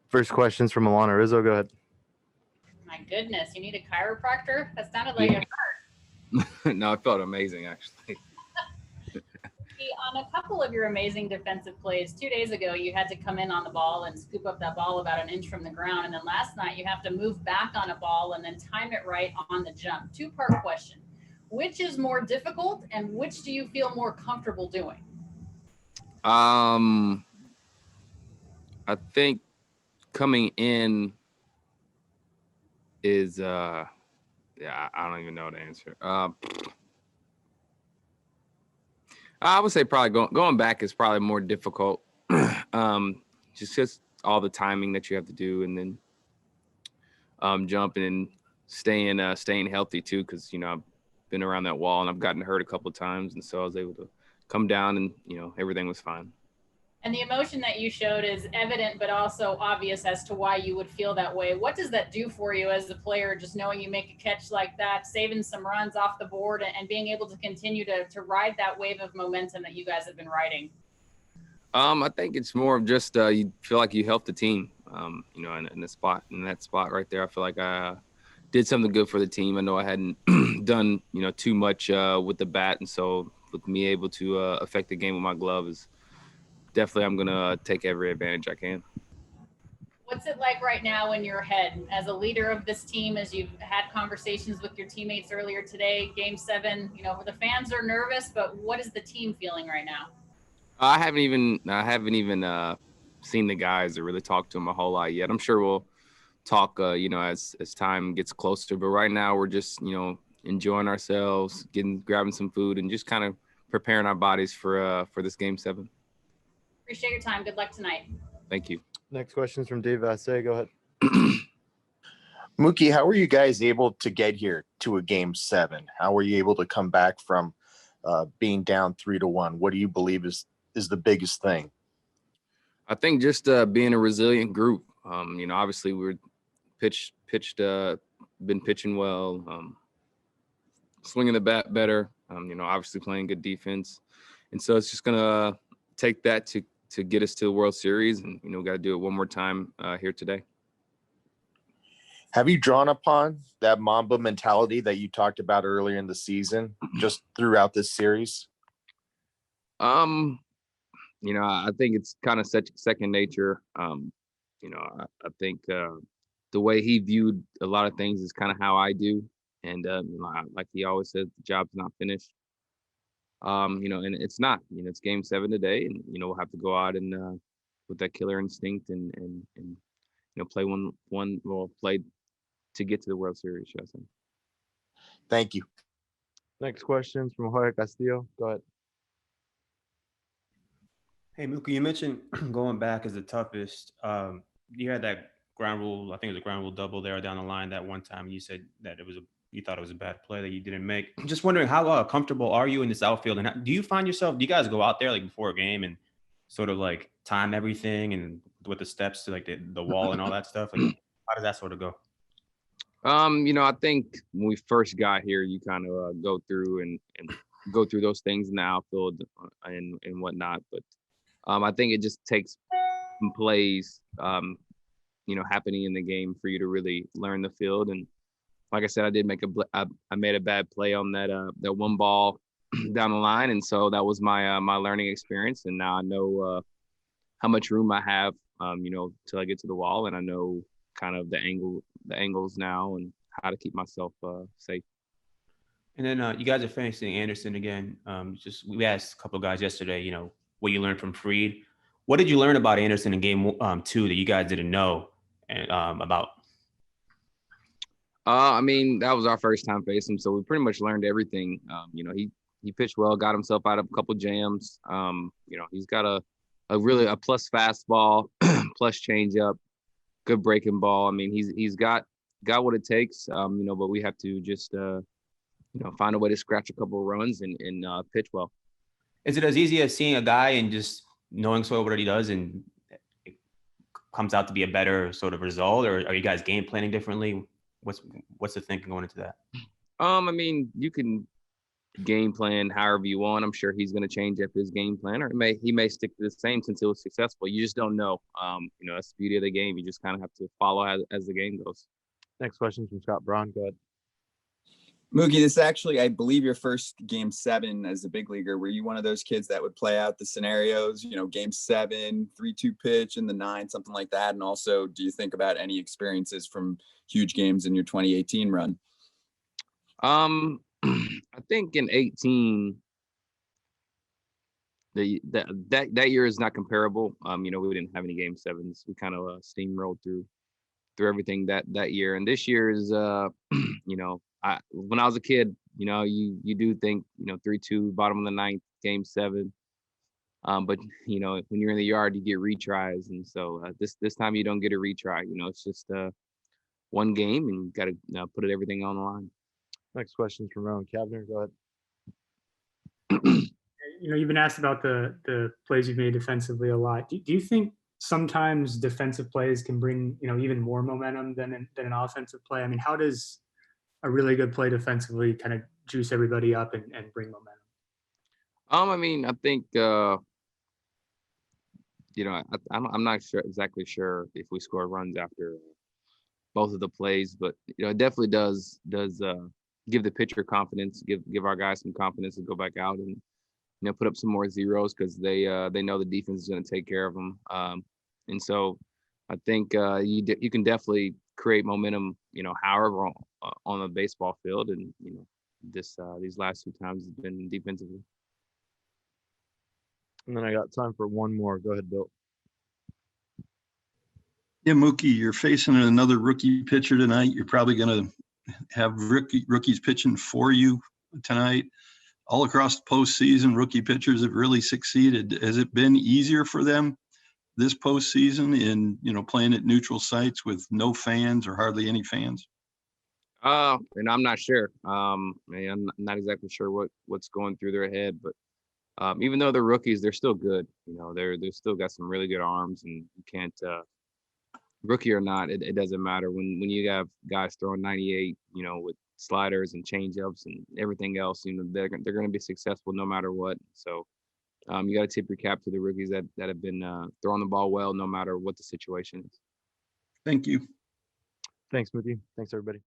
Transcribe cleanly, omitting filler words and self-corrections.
First question's from Alanna Rizzo. Go ahead. My goodness, you need a chiropractor? That sounded like a No, it felt amazing, actually. On a couple of your amazing defensive plays, 2 days ago, you had to come in on the ball and scoop up that ball about an inch from the ground. And then last night, you have to move back on a ball and then time it right on the jump. Two-part question. Which is more difficult and which do you feel more comfortable doing? I think coming in is I don't even know the answer. I would say probably going back is probably more difficult. Just all the timing that you have to do, and then jumping and staying healthy too, because I've been around that wall and I've gotten hurt a couple of times, and so I was able to come down and everything was fine. And the emotion that you showed is evident, but also obvious as to why you would feel that way. What does that do for you as a player, just knowing you make a catch like that, saving some runs off the board, and being able to continue to ride that wave of momentum that you guys have been riding? I think it's more of just you feel like you helped the team, in that spot right there. I feel like I did something good for the team. I know I hadn't done, too much with the bat, and so with me able to affect the game with my glove is definitely, I'm going to take every advantage I can. What's it like right now in your head as a leader of this team, as you've had conversations with your teammates earlier today, Game 7? The fans are nervous, but what is the team feeling right now? I haven't even seen the guys or really talked to them a whole lot yet. I'm sure we'll talk, as time gets closer. But right now we're just, enjoying ourselves, grabbing some food, and just kind of preparing our bodies for this Game 7. Appreciate your time. Good luck tonight. Thank you. Next question is from Dave Vassay. Go ahead. Mookie, how were you guys able to get here to a Game 7? How were you able to come back from being down 3-1? What do you believe is the biggest thing? I think just being a resilient group. Obviously we're been pitching well, swinging the bat better. Obviously playing good defense, and so it's just gonna take that to get us to the World Series, and we got to do it one more time here today. Have you drawn upon that Mamba mentality that you talked about earlier in the season, just throughout this series? I think it's kind of such second nature. I think the way he viewed a lot of things is kind of how I do, and like he always says, the job's not finished. And it's not. It's Game 7 today, and we'll have to go out and with that killer instinct and play play to get to the World Series. I think. Thank you. Next question is from Jorge Castillo. Go ahead. Hey, Mookie, you mentioned going back is the toughest. You had that ground rule, I think it was a ground rule double there down the line that one time. You said that you thought it was a bad play that you didn't make. Just wondering, how comfortable are you in this outfield? And do you find yourself, do you guys go out there like before a game and sort of like time everything and with the steps to like the wall and all that stuff? Like, how does that sort of go? I think when we first got here, you kind of go through and go through those things in the outfield and whatnot. But I think it just takes some plays, happening in the game for you to really learn the field. And like I said, I did I made a bad play on that one ball down the line, and so that was my learning experience. And now I know how much room I have, till I get to the wall, and I know kind of the angles now and how to keep myself safe. And then you guys are facing Anderson again. We asked a couple of guys yesterday, what you learned from Fried. What did you learn about Anderson in Game 2 that you guys didn't know about? That was our first time facing him, so we pretty much learned everything. He pitched well, got himself out of a couple jams. He's got a plus fastball, plus changeup, good breaking ball. He's got what it takes. But we have to just find a way to scratch a couple of runs and pitch well. Is it as easy as seeing a guy and just knowing sort of what he does and it comes out to be a better sort of result, or are you guys game planning differently? What's the thinking going into that? You can game plan however you want. I'm sure he's going to change up his game plan, or he may stick to the same since it was successful. You just don't know. That's the beauty of the game. You just kind of have to follow as the game goes. Next question from Scott Braun. Go ahead. Mookie, this is actually, I believe, your first game 7 as a big leaguer. Were you one of those kids that would play out the scenarios, game 7, 3-2 pitch in the 9, something like that? And also, do you think about any experiences from huge games in your 2018 run? I think in 18, that year is not comparable. We didn't have any game 7s. We kind of steamrolled through everything that year. And this year is, when I was a kid, you do think, 3-2, bottom of the 9th, game 7. But when you're in the yard, you get retries, and so this time you don't get a retry. It's just one game, and you got to put everything on the line. Next question is from Rowan Kavner. Go ahead. You've been asked about the plays you've made defensively a lot. Do you think sometimes defensive plays can bring even more momentum than an offensive play? I mean, how does a really good play defensively kind of juice everybody up and bring momentum? I think I'm not exactly sure if we score runs after both of the plays, but it definitely does give the pitcher confidence, give our guys some confidence to go back out and put up some more zeros, because they know the defense is going to take care of them. And so I think you can definitely create momentum, however on the baseball field, and these last 2 times has been defensively. And then I got time for one more. Go ahead, Bill. Yeah, Mookie, you're facing another rookie pitcher tonight. You're probably going to have rookies pitching for you tonight. All across the postseason, rookie pitchers have really succeeded. Has it been easier for them this postseason in, playing at neutral sites with no fans or hardly any fans? And I'm not sure. I'm not exactly sure what's going through their head, but even though they're rookies, they're still good. They're still got some really good arms, and you can't rookie or not, it doesn't matter when you have guys throwing 98, with sliders and changeups and everything else. They're going to be successful no matter what. So you got to tip your cap to the rookies that have been throwing the ball well, no matter what the situation is. Thank you. Thanks, Mookie. Thanks, everybody.